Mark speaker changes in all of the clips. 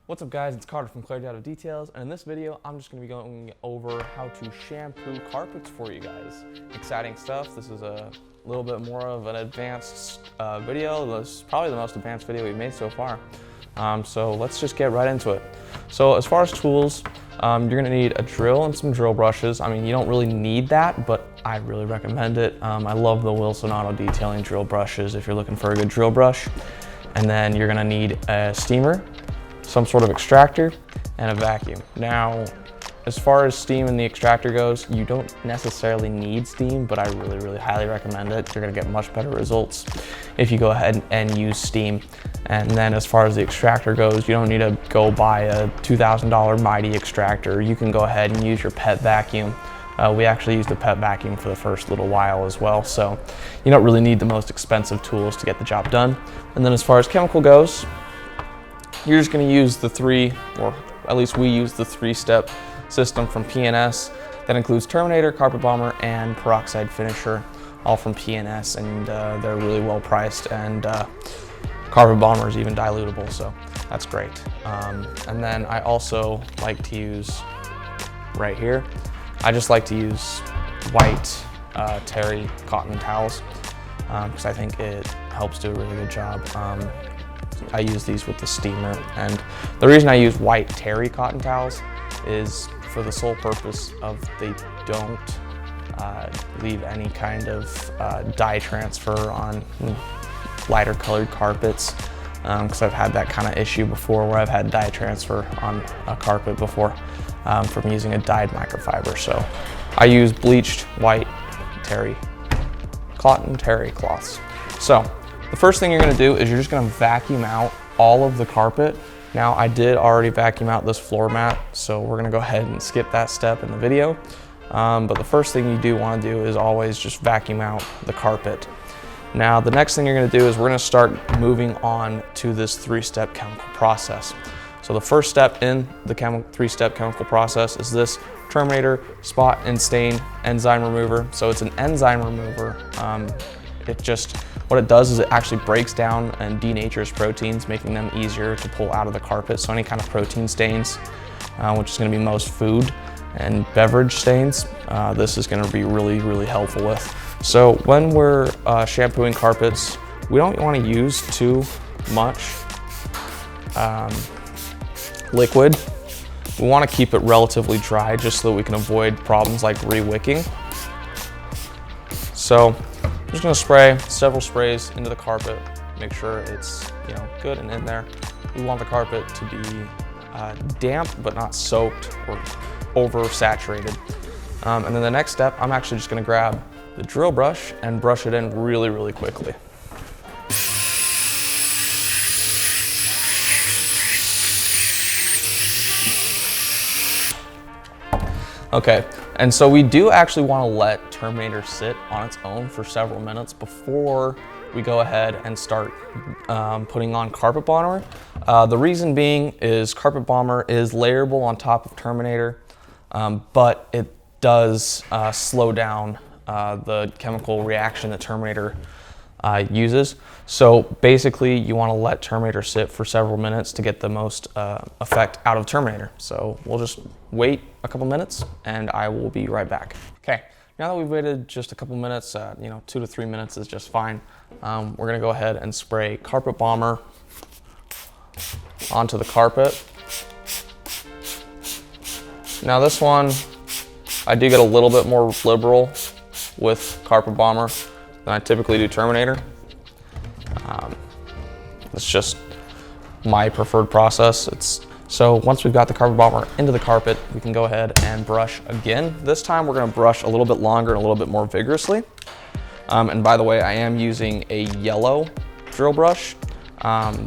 Speaker 1: What's up guys, it's Carter from Clarity Out of Details, and in this video I'm just going to be going over how to shampoo carpets for you guys. Exciting stuff. This is a little bit more of an advanced video. This is probably the most advanced video we've made so far. So let's just get right into it. So as far as tools, you're going to need a drill and some drill brushes. I mean, you don't really need that, but I really recommend it. I love the Wilson Auto Detailing drill brushes if you're looking for a good drill brush. And then you're going to need a steamer, some sort of extractor, and a vacuum. Now, as far as steam and the extractor goes, you don't necessarily need steam, but I really highly recommend it. You're gonna get much better results if you go ahead and use steam. And then as far as the extractor goes, you don't need to go buy a $2,000 Mighty extractor. You can go ahead and use your pet vacuum. We actually used the pet vacuum for the first little while as well, so you don't really need the most expensive tools to get the job done. And then as far as chemical goes, you're just going to use the three, or at least we use the three-step system from P&S. That includes Terminator, Carpet Bomber, and Peroxide Finisher, all from P&S, and they're really well priced, and Carpet Bomber is even dilutable, so that's great. And then I also like to use, right here, I just like to use white terry cotton towels because I think it helps do a really good job. I use these with the steamer, and the reason I use white terry cotton towels is for the sole purpose of they don't leave any kind of dye transfer on lighter colored carpets, because I've had that kind of issue before where I've had dye transfer on a carpet before from using a dyed microfiber. So I use bleached white terry cotton terry cloths. So the first thing you're going to do is you're just going to vacuum out all of the carpet. Now, I did already vacuum out this floor mat, so we're going to go ahead and skip that step in the video. But the first thing you do want to do is always just vacuum out the carpet. Now, the next thing you're going to do is we're going to start moving on to this three-step chemical process. So the first step in the three-step chemical process is this Terminator Spot and Stain Enzyme Remover. So it's an enzyme remover. What it does is it actually breaks down and denatures proteins, making them easier to pull out of the carpet. So any kind of protein stains, which is going to be most food and beverage stains, this is going to be really helpful with. So when we're shampooing carpets, we don't want to use too much liquid. We want to keep it relatively dry just so that we can avoid problems like re-wicking. So I'm just going to spray several sprays into the carpet, make sure it's good and in there. We want the carpet to be damp but not soaked or oversaturated. And then the next step, I'm actually just going to grab the drill brush and brush it in really quickly. Okay, and so we do actually want to let Terminator sit on its own for several minutes before we go ahead and start putting on Carpet Bomber. The reason being is Carpet Bomber is layerable on top of Terminator, but it does slow down the chemical reaction that Terminator uses. So basically you want to let Terminator sit for several minutes to get the most effect out of Terminator. So we'll just wait a couple minutes and I will be right back. Okay, now that we've waited just a couple minutes, 2 to 3 minutes is just fine. We're gonna go ahead and spray Carpet Bomber onto the carpet. Now this one, I do get a little bit more liberal with Carpet Bomber than I typically do Terminator. It's just my preferred process. So once we've got the Carpet Bomber into the carpet, we can go ahead and brush again. This time we're going to brush a little bit longer and a little bit more vigorously. And by the way, I am using a yellow drill brush.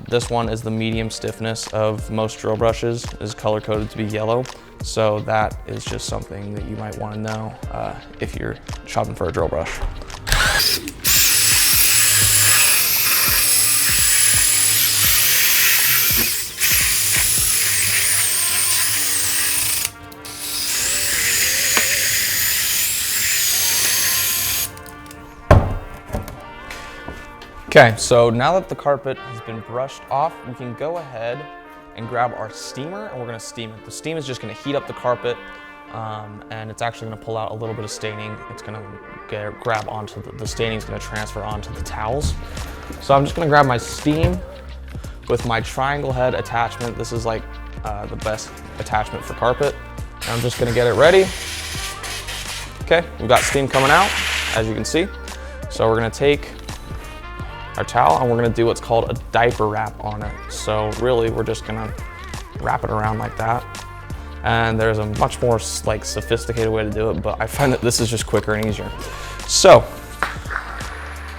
Speaker 1: This one is the medium stiffness of most drill brushes, is color coded to be yellow. So that is just something that you might want to know if you're shopping for a drill brush. Okay, so now that the carpet has been brushed off, we can go ahead and grab our steamer, and we're gonna steam it. The steam is just gonna heat up the carpet, and it's actually gonna pull out a little bit of staining. It's gonna grab onto the staining is gonna transfer onto the towels. So I'm just gonna grab my steam with my triangle head attachment. This is like the best attachment for carpet. And I'm just gonna get it ready. Okay, we've got steam coming out, as you can see. So we're gonna take our towel and we're gonna do what's called a diaper wrap on it. So really, we're just gonna wrap it around like that. And there's a much more like sophisticated way to do it, but I find that this is just quicker and easier. So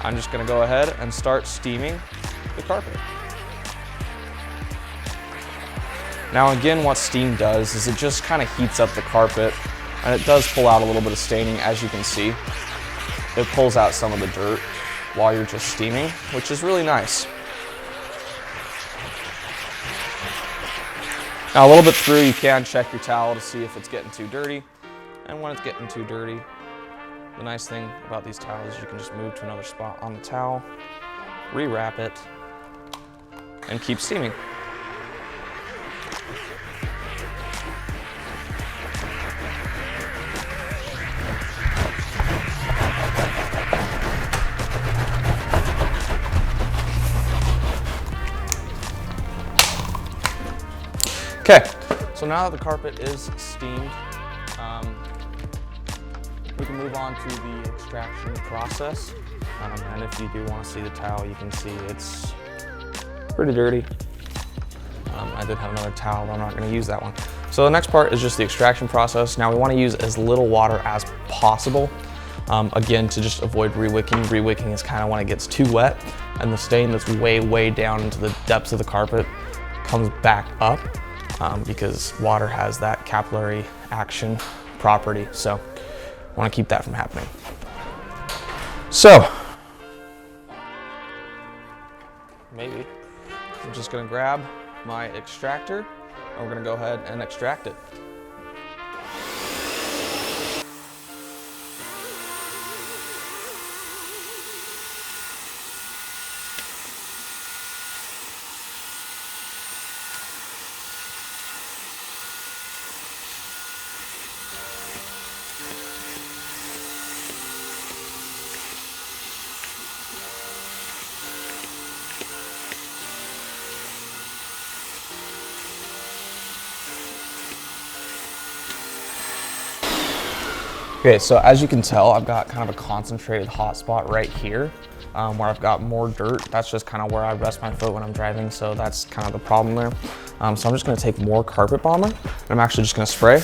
Speaker 1: I'm just gonna go ahead and start steaming the carpet. Now again, what steam does is it just kind of heats up the carpet, and it does pull out a little bit of staining, as you can see. It pulls out some of the dirt while you're just steaming, which is really nice. Now a little bit through, you can check your towel to see if it's getting too dirty. And when it's getting too dirty, the nice thing about these towels is you can just move to another spot on the towel, rewrap it, and keep steaming. Okay, so now that the carpet is steamed, we can move on to the extraction process. And if you do want to see the towel, you can see it's pretty dirty. I did have another towel, but I'm not going to use that one. So the next part is just the extraction process. Now we want to use as little water as possible. Again, to just avoid re-wicking. Re-wicking is kind of when it gets too wet and the stain that's way down into the depths of the carpet comes back up. Because water has that capillary action property. So I want to keep that from happening. So maybe I'm just going to grab my extractor and we're going to go ahead and extract it. Okay, so as you can tell, I've got kind of a concentrated hot spot right here where I've got more dirt. That's just kind of where I rest my foot when I'm driving, so that's kind of the problem there. So I'm just gonna take more carpet bomber, and I'm actually just gonna spray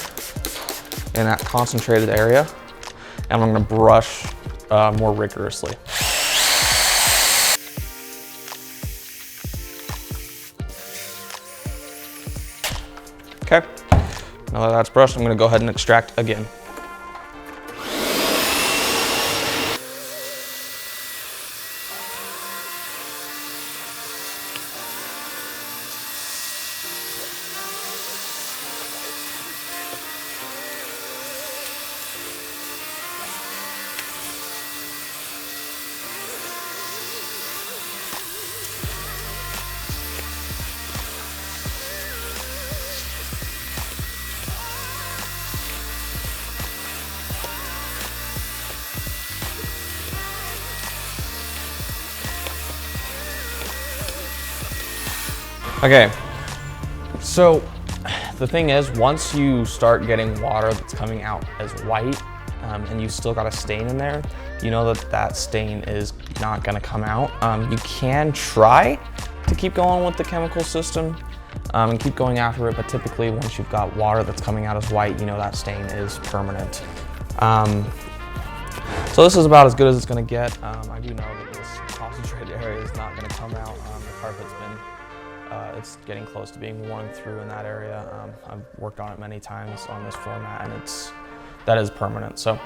Speaker 1: in that concentrated area, and I'm gonna brush more rigorously. Okay, now that that's brushed, I'm gonna go ahead and extract again. Okay, so the thing is, once you start getting water that's coming out as white and you still got a stain in there, you know that that stain is not gonna come out. You can try to keep going with the chemical system and keep going after it, but typically once you've got water that's coming out as white, you know that stain is permanent. So this is about as good as it's gonna get. I do know that this concentrated area is not gonna come out. The carpet's been it's getting close to being worn through in that area. I've worked on it many times on this format, and that is permanent. So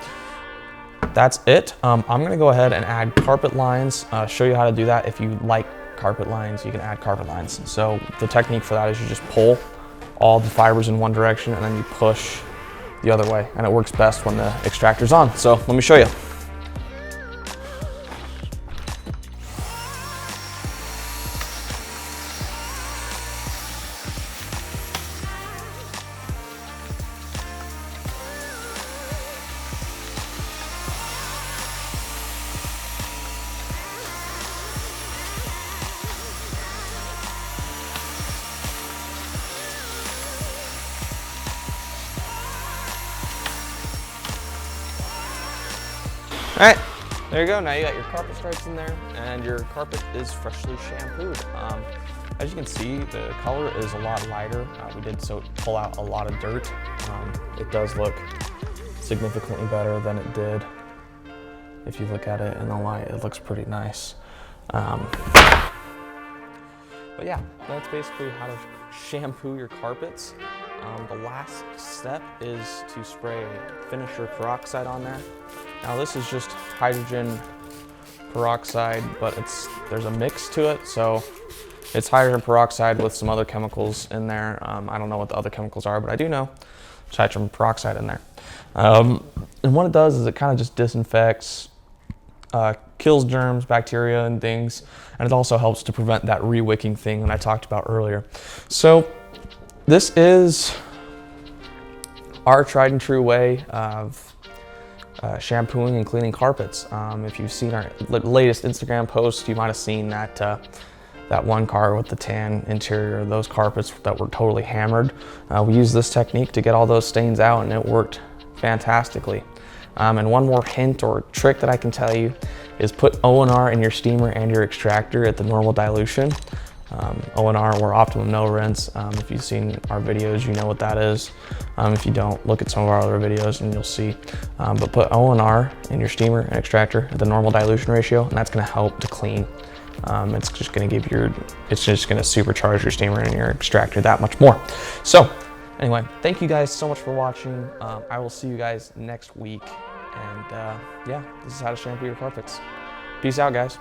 Speaker 1: that's it. I'm gonna go ahead and add carpet lines, show you how to do that. If you like carpet lines, you can add carpet lines. So the technique for that is you just pull all the fibers in one direction and then you push the other way, and it works best when the extractor's on. So let me show you. All right, there you go. Now you got your carpet stripes in there, and your carpet is freshly shampooed. As you can see, the color is a lot lighter. We did pull out a lot of dirt. It does look significantly better than it did. If you look at it in the light, it looks pretty nice. But yeah, that's basically how to shampoo your carpets. The last step is to spray finisher peroxide on there. Now this is just hydrogen peroxide, but there's a mix to it, so it's hydrogen peroxide with some other chemicals in there. I don't know what the other chemicals are, but I do know there's hydrogen peroxide in there. And what it does is it kind of just disinfects, kills germs, bacteria, and things, and it also helps to prevent that re-wicking thing that I talked about earlier. So this is our tried and true way of shampooing and cleaning carpets. If you've seen our latest Instagram post, you might have seen that that one car with the tan interior, those carpets that were totally hammered. We used this technique to get all those stains out, and it worked fantastically. And one more hint or trick that I can tell you is put O&R in your steamer and your extractor at the normal dilution. O&R, or optimum no rinse. If you've seen our videos, you know what that is. If you don't, look at some of our other videos and you'll see. But put O&R in your steamer and extractor at the normal dilution ratio, and that's gonna help to clean. It's just gonna supercharge your steamer and your extractor that much more. So anyway, thank you guys so much for watching. I will see you guys next week. And yeah, this is how to shampoo your carpets. Peace out, guys.